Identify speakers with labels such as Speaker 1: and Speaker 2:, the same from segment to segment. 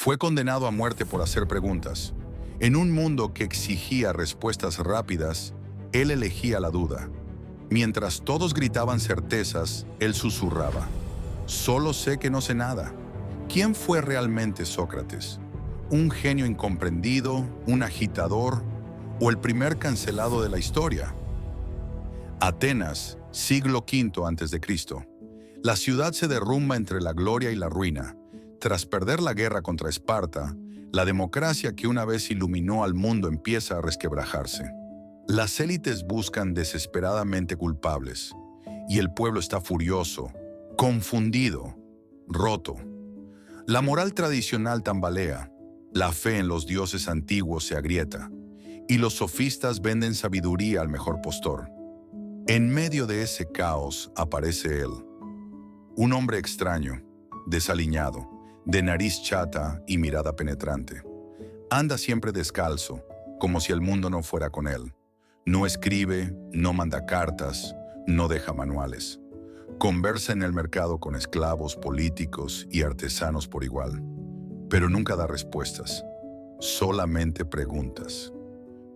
Speaker 1: Fue condenado a muerte por hacer preguntas. En un mundo que exigía respuestas rápidas, él elegía la duda. Mientras todos gritaban certezas, él susurraba: «Solo sé que no sé nada». ¿Quién fue realmente Sócrates? ¿Un genio incomprendido, un agitador o el primer cancelado de la historia? Atenas, siglo V a.C. La ciudad se derrumba entre la gloria y la ruina. Tras perder la guerra contra Esparta, la democracia que una vez iluminó al mundo empieza a resquebrajarse. Las élites buscan desesperadamente culpables, y el pueblo está furioso, confundido, roto. La moral tradicional tambalea, la fe en los dioses antiguos se agrieta, y los sofistas venden sabiduría al mejor postor. En medio de ese caos aparece él, un hombre extraño, desaliñado, de nariz chata y mirada penetrante. Anda siempre descalzo, como si el mundo no fuera con él. No escribe, no manda cartas, no deja manuales. Conversa en el mercado con esclavos, políticos y artesanos por igual. Pero nunca da respuestas, solamente preguntas.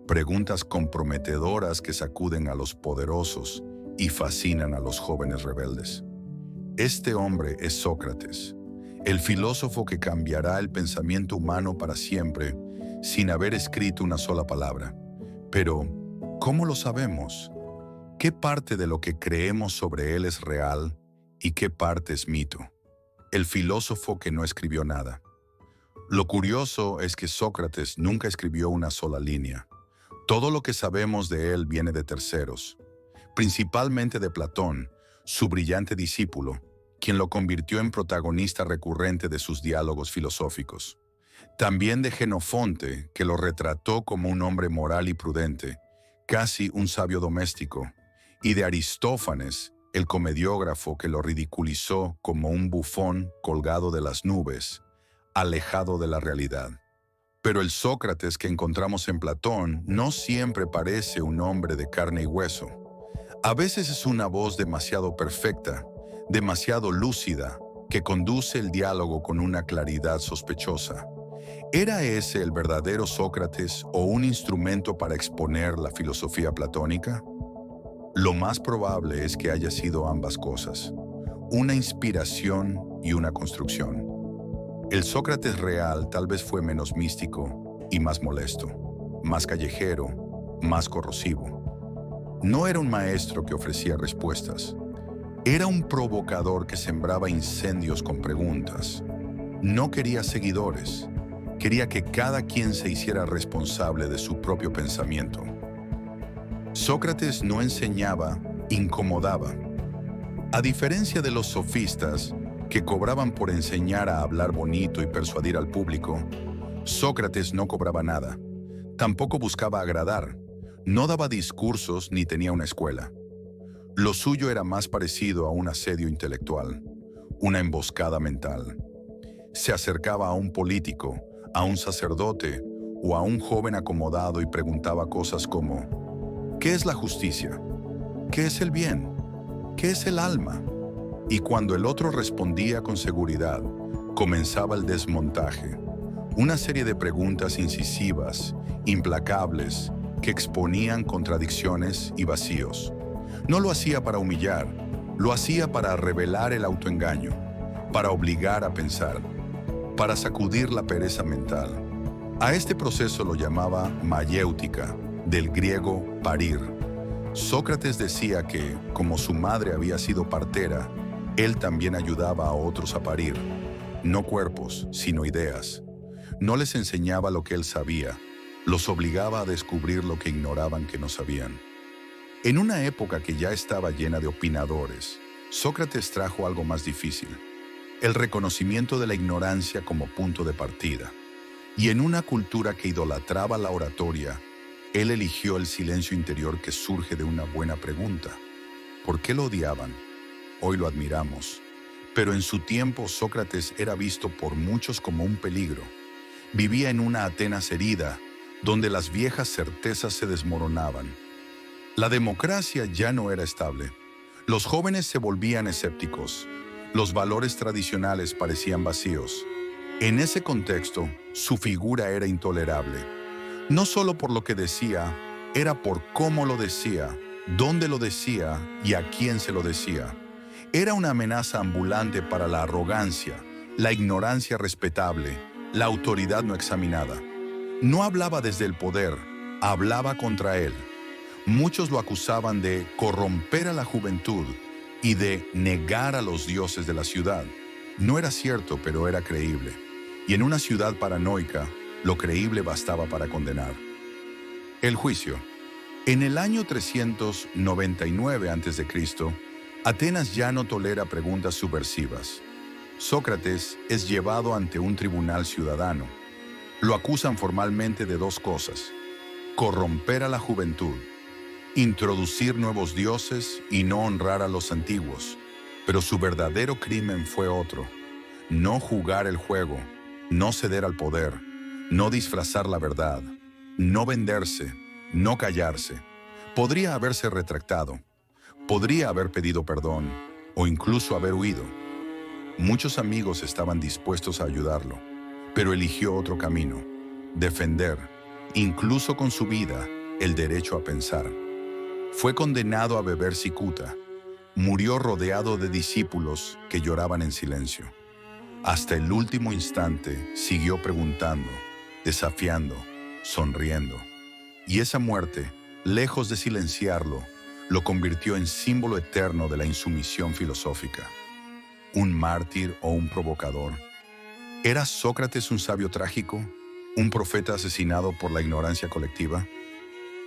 Speaker 1: Preguntas comprometedoras que sacuden a los poderosos y fascinan a los jóvenes rebeldes. Este hombre es Sócrates, el filósofo que cambiará el pensamiento humano para siempre sin haber escrito una sola palabra. Pero, ¿cómo lo sabemos? ¿Qué parte de lo que creemos sobre él es real y qué parte es mito? El filósofo que no escribió nada. Lo curioso es que Sócrates nunca escribió una sola línea. Todo lo que sabemos de él viene de terceros, principalmente de Platón, su brillante discípulo, quien lo convirtió en protagonista recurrente de sus diálogos filosóficos. También de Jenofonte, que lo retrató como un hombre moral y prudente, casi un sabio doméstico, y de Aristófanes, el comediógrafo que lo ridiculizó como un bufón colgado de las nubes, alejado de la realidad. Pero el Sócrates que encontramos en Platón no siempre parece un hombre de carne y hueso. A veces es una voz demasiado perfecta, demasiado lúcida, que conduce el diálogo con una claridad sospechosa. ¿Era ese el verdadero Sócrates o un instrumento para exponer la filosofía platónica? Lo más probable es que haya sido ambas cosas, una inspiración y una construcción. El Sócrates real tal vez fue menos místico y más molesto, más callejero, más corrosivo. No era un maestro que ofrecía respuestas. Era un provocador que sembraba incendios con preguntas. No quería seguidores. Quería que cada quien se hiciera responsable de su propio pensamiento. Sócrates no enseñaba, incomodaba. A diferencia de los sofistas, que cobraban por enseñar a hablar bonito y persuadir al público, Sócrates no cobraba nada. Tampoco buscaba agradar. No daba discursos ni tenía una escuela. Lo suyo era más parecido a un asedio intelectual, una emboscada mental. Se acercaba a un político, a un sacerdote o a un joven acomodado y preguntaba cosas como: ¿qué es la justicia? ¿Qué es el bien? ¿Qué es el alma? Y cuando el otro respondía con seguridad, comenzaba el desmontaje. Una serie de preguntas incisivas, implacables, que exponían contradicciones y vacíos. No lo hacía para humillar, lo hacía para revelar el autoengaño, para obligar a pensar, para sacudir la pereza mental. A este proceso lo llamaba mayéutica, del griego parir. Sócrates decía que, como su madre había sido partera, él también ayudaba a otros a parir, no cuerpos, sino ideas. No les enseñaba lo que él sabía, los obligaba a descubrir lo que ignoraban que no sabían. En una época que ya estaba llena de opinadores, Sócrates trajo algo más difícil: el reconocimiento de la ignorancia como punto de partida. Y en una cultura que idolatraba la oratoria, él eligió el silencio interior que surge de una buena pregunta. ¿Por qué lo odiaban? Hoy lo admiramos. Pero en su tiempo Sócrates era visto por muchos como un peligro. Vivía en una Atenas herida, donde las viejas certezas se desmoronaban. La democracia ya no era estable. Los jóvenes se volvían escépticos. Los valores tradicionales parecían vacíos. En ese contexto, su figura era intolerable. No solo por lo que decía, era por cómo lo decía, dónde lo decía y a quién se lo decía. Era una amenaza ambulante para la arrogancia, la ignorancia respetable, la autoridad no examinada. No hablaba desde el poder, hablaba contra él. Muchos lo acusaban de corromper a la juventud y de negar a los dioses de la ciudad. No era cierto, pero era creíble. Y en una ciudad paranoica, lo creíble bastaba para condenar. El juicio. En el año 399 a.C., Atenas ya no tolera preguntas subversivas. Sócrates es llevado ante un tribunal ciudadano. Lo acusan formalmente de dos cosas: corromper a la juventud, introducir nuevos dioses y no honrar a los antiguos. Pero su verdadero crimen fue otro: no jugar el juego, no ceder al poder, no disfrazar la verdad, no venderse, no callarse. Podría haberse retractado, podría haber pedido perdón o incluso haber huido. Muchos amigos estaban dispuestos a ayudarlo, pero eligió otro camino: defender, incluso con su vida, el derecho a pensar. Fue condenado a beber cicuta. Murió rodeado de discípulos que lloraban en silencio. Hasta el último instante siguió preguntando, desafiando, sonriendo. Y esa muerte, lejos de silenciarlo, lo convirtió en símbolo eterno de la insumisión filosófica. ¿Un mártir o un provocador? ¿Era Sócrates un sabio trágico? ¿Un profeta asesinado por la ignorancia colectiva?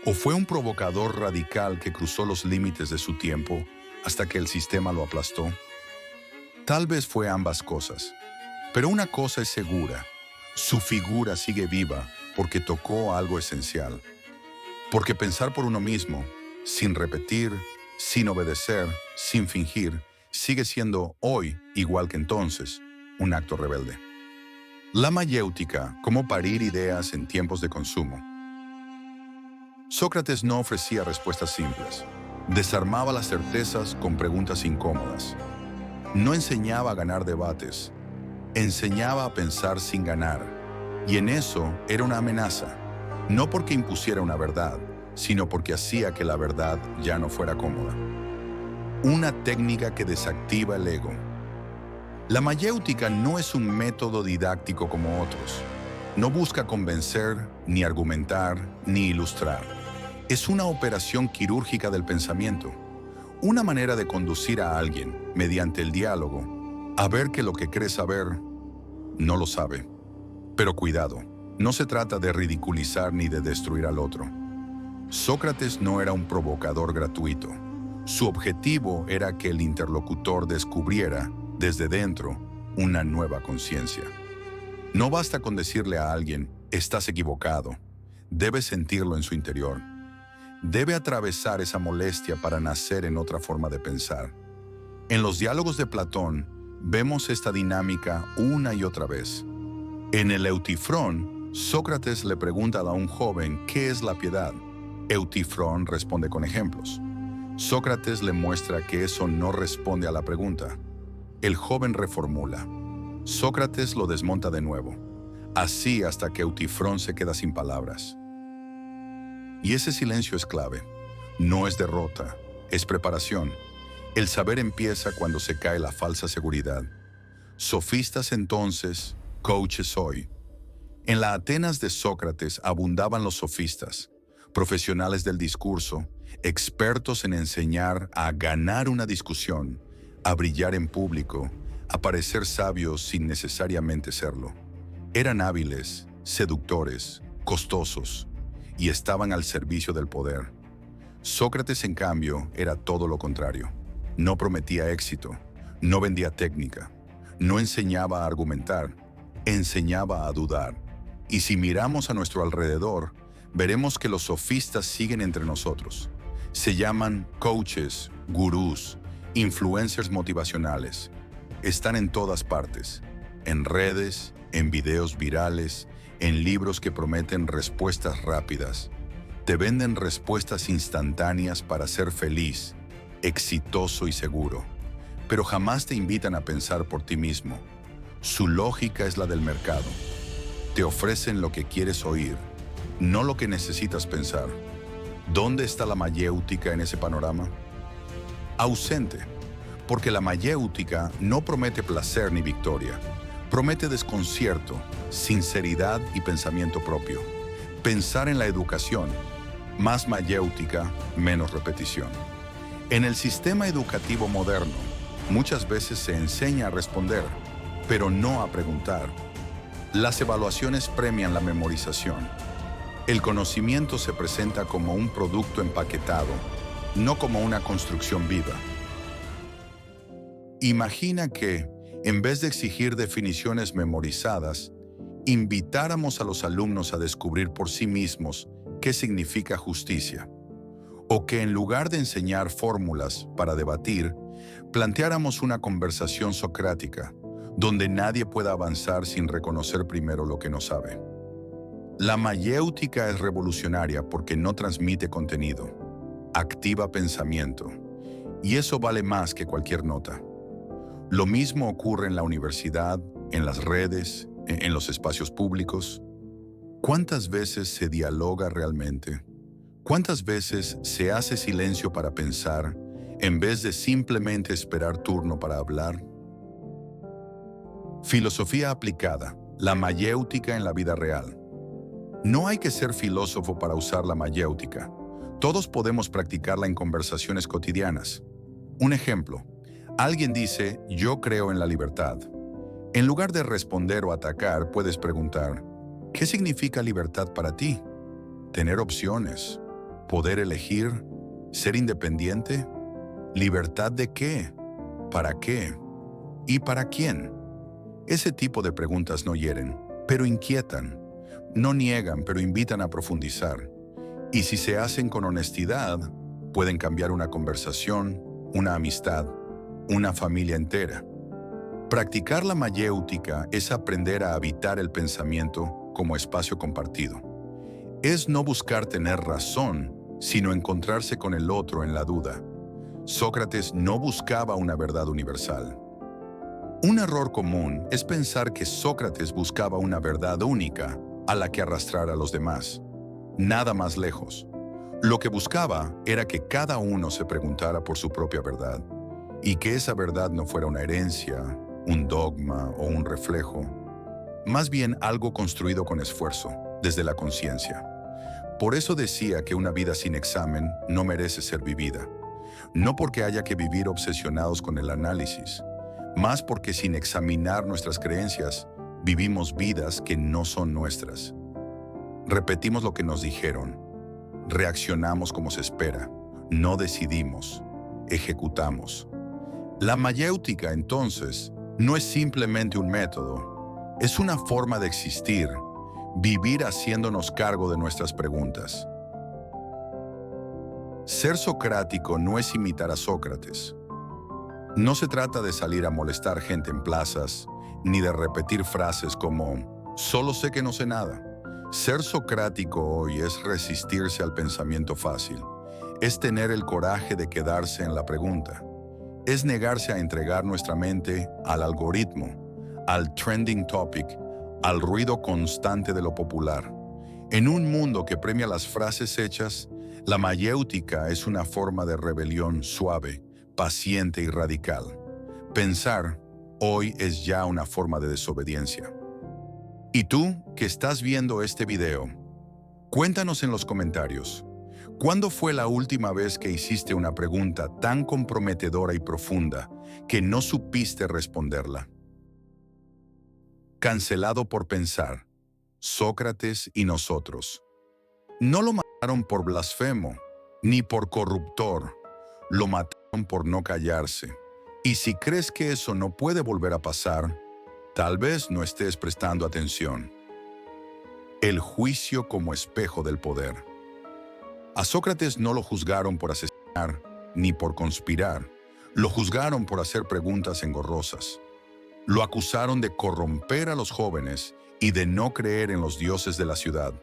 Speaker 1: ¿O fue un provocador radical que cruzó los límites de su tiempo hasta que el sistema lo aplastó? Tal vez fue ambas cosas, pero una cosa es segura: su figura sigue viva porque tocó algo esencial. Porque pensar por uno mismo, sin repetir, sin obedecer, sin fingir, sigue siendo hoy, igual que entonces, un acto rebelde. La mayéutica: cómo parir ideas en tiempos de consumo. Sócrates no ofrecía respuestas simples. Desarmaba las certezas con preguntas incómodas. No enseñaba a ganar debates, enseñaba a pensar sin ganar. Y en eso era una amenaza, no porque impusiera una verdad, sino porque hacía que la verdad ya no fuera cómoda. Una técnica que desactiva el ego. La mayéutica no es un método didáctico como otros. No busca convencer, ni argumentar, ni ilustrar. Es una operación quirúrgica del pensamiento. Una manera de conducir a alguien, mediante el diálogo, a ver que lo que cree saber, no lo sabe. Pero cuidado, no se trata de ridiculizar ni de destruir al otro. Sócrates no era un provocador gratuito. Su objetivo era que el interlocutor descubriera, desde dentro, una nueva conciencia. No basta con decirle a alguien: estás equivocado. Debe sentirlo en su interior. Debe atravesar esa molestia para nacer en otra forma de pensar. En los diálogos de Platón vemos esta dinámica una y otra vez. En el Eutifrón, Sócrates le pregunta a un joven qué es la piedad. Eutifrón responde con ejemplos. Sócrates le muestra que eso no responde a la pregunta. El joven reformula. Sócrates lo desmonta de nuevo. Así hasta que Eutifrón se queda sin palabras. Y ese silencio es clave. No es derrota, es preparación. El saber empieza cuando se cae la falsa seguridad. Sofistas entonces, coaches hoy. En la Atenas de Sócrates abundaban los sofistas, profesionales del discurso, expertos en enseñar a ganar una discusión, a brillar en público, a parecer sabios sin necesariamente serlo. Eran hábiles, seductores, costosos, y estaban al servicio del poder. Sócrates, en cambio, era todo lo contrario. No prometía éxito, no vendía técnica, no enseñaba a argumentar, enseñaba a dudar. Y si miramos a nuestro alrededor, veremos que los sofistas siguen entre nosotros. Se llaman coaches, gurús, influencers motivacionales. Están en todas partes, en redes, en videos virales, en libros que prometen respuestas rápidas. Te venden respuestas instantáneas para ser feliz, exitoso y seguro, pero jamás te invitan a pensar por ti mismo. Su lógica es la del mercado. Te ofrecen lo que quieres oír, no lo que necesitas pensar. ¿Dónde está la mayéutica en ese panorama? Ausente, porque la mayéutica no promete placer ni victoria. Promete desconcierto, sinceridad y pensamiento propio. Pensar en la educación, más mayéutica, menos repetición. En el sistema educativo moderno, muchas veces se enseña a responder, pero no a preguntar. Las evaluaciones premian la memorización. El conocimiento se presenta como un producto empaquetado, no como una construcción viva. Imagina que, en vez de exigir definiciones memorizadas, invitáramos a los alumnos a descubrir por sí mismos qué significa justicia. O que en lugar de enseñar fórmulas para debatir, planteáramos una conversación socrática, donde nadie pueda avanzar sin reconocer primero lo que no sabe. La mayéutica es revolucionaria porque no transmite contenido, activa pensamiento, y eso vale más que cualquier nota. Lo mismo ocurre en la universidad, en las redes, en los espacios públicos. ¿Cuántas veces se dialoga realmente? ¿Cuántas veces se hace silencio para pensar en vez de simplemente esperar turno para hablar? Filosofía aplicada, la mayéutica en la vida real. No hay que ser filósofo para usar la mayéutica. Todos podemos practicarla en conversaciones cotidianas. Un ejemplo, alguien dice, yo creo en la libertad. En lugar de responder o atacar, puedes preguntar, ¿qué significa libertad para ti? Tener opciones, poder elegir, ser independiente. ¿Libertad de qué? ¿Para qué? ¿Y para quién? Ese tipo de preguntas no hieren, pero inquietan. No niegan, pero invitan a profundizar. Y si se hacen con honestidad, pueden cambiar una conversación, una amistad, una familia entera. Practicar la mayéutica es aprender a habitar el pensamiento como espacio compartido. Es no buscar tener razón, sino encontrarse con el otro en la duda. Sócrates no buscaba una verdad universal. Un error común es pensar que Sócrates buscaba una verdad única a la que arrastrar a los demás. Nada más lejos. Lo que buscaba era que cada uno se preguntara por su propia verdad y que esa verdad no fuera una herencia, un dogma o un reflejo, más bien algo construido con esfuerzo, desde la conciencia. Por eso decía que una vida sin examen no merece ser vivida. No porque haya que vivir obsesionados con el análisis, más porque sin examinar nuestras creencias, vivimos vidas que no son nuestras. Repetimos lo que nos dijeron, reaccionamos como se espera, no decidimos, ejecutamos. La mayéutica, entonces, no es simplemente un método, es una forma de existir, vivir haciéndonos cargo de nuestras preguntas. Ser socrático no es imitar a Sócrates. No se trata de salir a molestar gente en plazas, ni de repetir frases como, solo sé que no sé nada. Ser socrático hoy es resistirse al pensamiento fácil, es tener el coraje de quedarse en la pregunta, es negarse a entregar nuestra mente al algoritmo, al trending topic, al ruido constante de lo popular. En un mundo que premia las frases hechas, la mayéutica es una forma de rebelión suave, paciente y radical. Pensar hoy es ya una forma de desobediencia. ¿Y tú, que estás viendo este video? Cuéntanos en los comentarios. ¿Cuándo fue la última vez que hiciste una pregunta tan comprometedora y profunda que no supiste responderla? Cancelado por pensar. Sócrates y nosotros. No lo mataron por blasfemo, ni por corruptor. Lo mataron por no callarse. Y si crees que eso no puede volver a pasar, tal vez no estés prestando atención. El juicio como espejo del poder. A Sócrates no lo juzgaron por asesinar ni por conspirar. Lo juzgaron por hacer preguntas engorrosas. Lo acusaron de corromper a los jóvenes y de no creer en los dioses de la ciudad.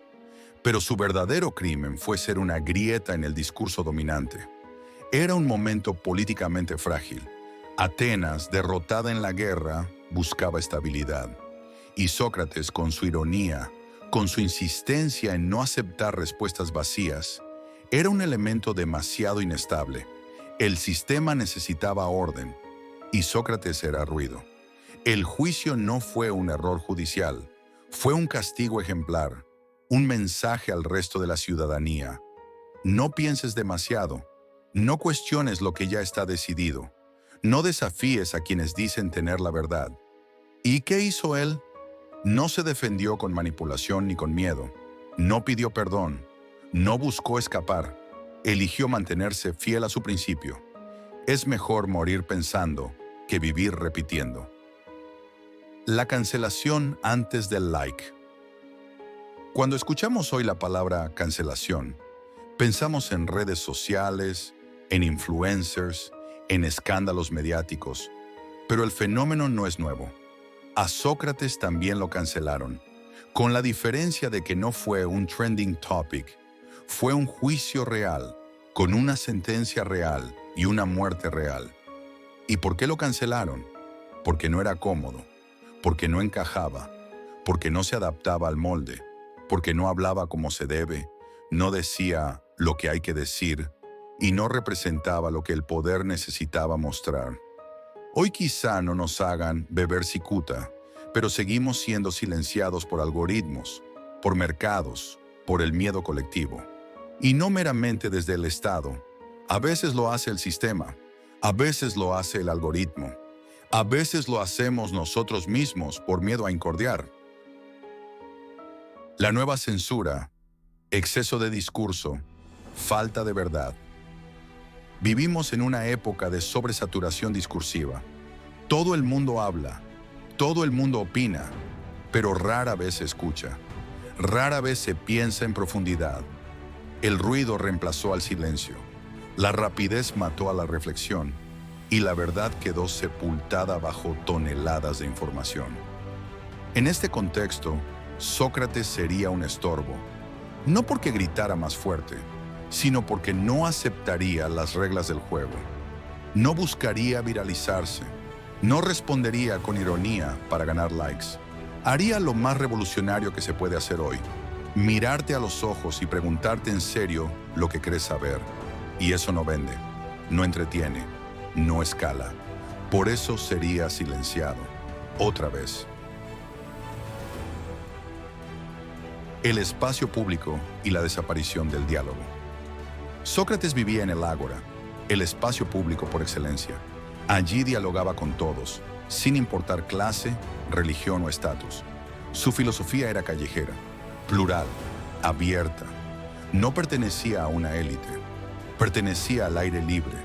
Speaker 1: Pero su verdadero crimen fue ser una grieta en el discurso dominante. Era un momento políticamente frágil. Atenas, derrotada en la guerra, buscaba estabilidad. Y Sócrates, con su ironía, con su insistencia en no aceptar respuestas vacías, era un elemento demasiado inestable. El sistema necesitaba orden, y Sócrates era ruido. El juicio no fue un error judicial, fue un castigo ejemplar, un mensaje al resto de la ciudadanía. No pienses demasiado, no cuestiones lo que ya está decidido, no desafíes a quienes dicen tener la verdad. ¿Y qué hizo él? No se defendió con manipulación ni con miedo, no pidió perdón, no buscó escapar, eligió mantenerse fiel a su principio. Es mejor morir pensando que vivir repitiendo. La cancelación antes del like. Cuando escuchamos hoy la palabra cancelación, pensamos en redes sociales, en influencers, en escándalos mediáticos, pero el fenómeno no es nuevo. A Sócrates también lo cancelaron, con la diferencia de que no fue un trending topic, fue un juicio real, con una sentencia real y una muerte real. ¿Y por qué lo cancelaron? Porque no era cómodo, porque no encajaba, porque no se adaptaba al molde, porque no hablaba como se debe, no decía lo que hay que decir y no representaba lo que el poder necesitaba mostrar. Hoy quizá no nos hagan beber cicuta, pero seguimos siendo silenciados por algoritmos, por mercados, por el miedo colectivo. Y no meramente desde el Estado. A veces lo hace el sistema, a veces lo hace el algoritmo, a veces lo hacemos nosotros mismos por miedo a incordiar. La nueva censura, exceso de discurso, falta de verdad. Vivimos en una época de sobresaturación discursiva. Todo el mundo habla, todo el mundo opina, pero rara vez se escucha. Rara vez se piensa en profundidad. El ruido reemplazó al silencio. La rapidez mató a la reflexión y la verdad quedó sepultada bajo toneladas de información. En este contexto, Sócrates sería un estorbo, no porque gritara más fuerte, sino porque no aceptaría las reglas del juego. No buscaría viralizarse, no respondería con ironía para ganar likes. Haría lo más revolucionario que se puede hacer hoy, mirarte a los ojos y preguntarte en serio lo que crees saber. Y eso no vende, no entretiene, no escala. Por eso sería silenciado. Otra vez. El espacio público y la desaparición del diálogo. Sócrates vivía en el ágora, el espacio público por excelencia. Allí dialogaba con todos, sin importar clase, religión o estatus. Su filosofía era callejera, plural, abierta. No pertenecía a una élite, pertenecía al aire libre.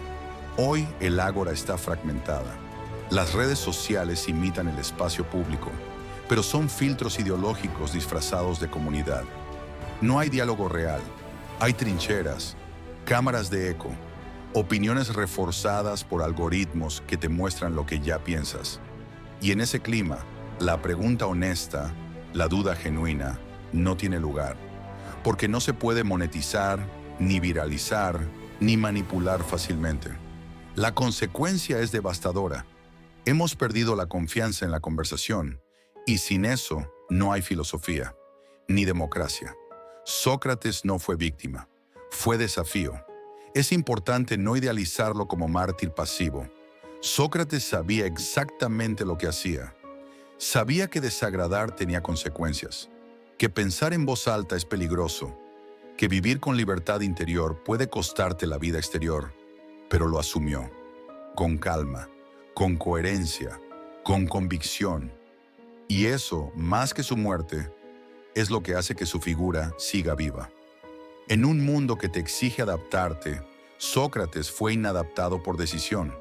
Speaker 1: Hoy el ágora está fragmentada. Las redes sociales imitan el espacio público, pero son filtros ideológicos disfrazados de comunidad. No hay diálogo real, hay trincheras, cámaras de eco, opiniones reforzadas por algoritmos que te muestran lo que ya piensas. Y en ese clima, la pregunta honesta, la duda genuina, no tiene lugar, porque no se puede monetizar, ni viralizar, ni manipular fácilmente. La consecuencia es devastadora. Hemos perdido la confianza en la conversación, y sin eso no hay filosofía, ni democracia. Sócrates no fue víctima, fue desafío. Es importante no idealizarlo como mártir pasivo. Sócrates sabía exactamente lo que hacía. Sabía que desagradar tenía consecuencias, que pensar en voz alta es peligroso, que vivir con libertad interior puede costarte la vida exterior, pero lo asumió, con calma, con coherencia, con convicción. Y eso, más que su muerte, es lo que hace que su figura siga viva. En un mundo que te exige adaptarte, Sócrates fue inadaptado por decisión.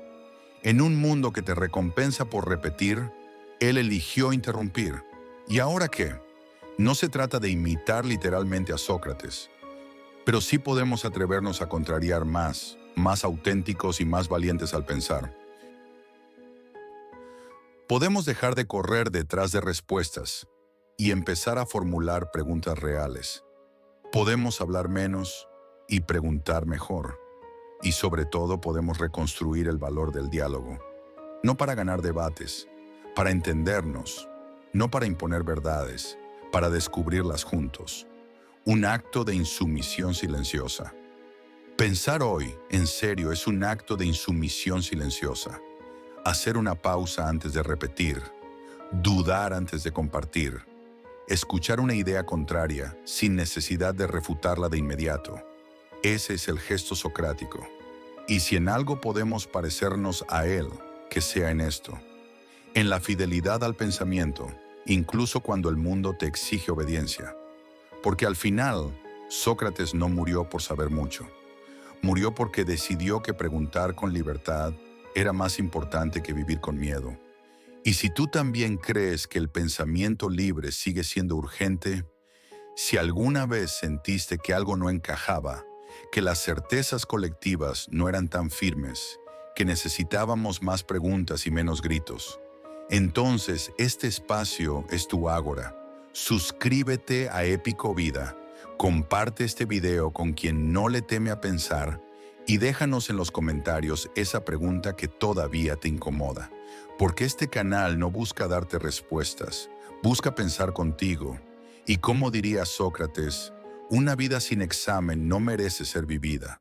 Speaker 1: En un mundo que te recompensa por repetir, él eligió interrumpir. ¿Y ahora qué? No se trata de imitar literalmente a Sócrates, pero sí podemos atrevernos a contrariar más auténticos y más valientes al pensar. Podemos dejar de correr detrás de respuestas y empezar a formular preguntas reales. Podemos hablar menos y preguntar mejor. Y sobre todo podemos reconstruir el valor del diálogo. No para ganar debates, para entendernos, no para imponer verdades, para descubrirlas juntos. Un acto de insumisión silenciosa. Pensar hoy, en serio, es un acto de insumisión silenciosa. Hacer una pausa antes de repetir, dudar antes de compartir, escuchar una idea contraria sin necesidad de refutarla de inmediato. Ese es el gesto socrático. Y si en algo podemos parecernos a él, que sea en esto. En la fidelidad al pensamiento, incluso cuando el mundo te exige obediencia. Porque al final, Sócrates no murió por saber mucho. Murió porque decidió que preguntar con libertad era más importante que vivir con miedo. Y si tú también crees que el pensamiento libre sigue siendo urgente, si alguna vez sentiste que algo no encajaba, que las certezas colectivas no eran tan firmes, que necesitábamos más preguntas y menos gritos, entonces este espacio es tu ágora. Suscríbete a Épico Vida, comparte este video con quien no le teme a pensar y déjanos en los comentarios esa pregunta que todavía te incomoda. Porque este canal no busca darte respuestas, busca pensar contigo. Y como diría Sócrates, una vida sin examen no merece ser vivida.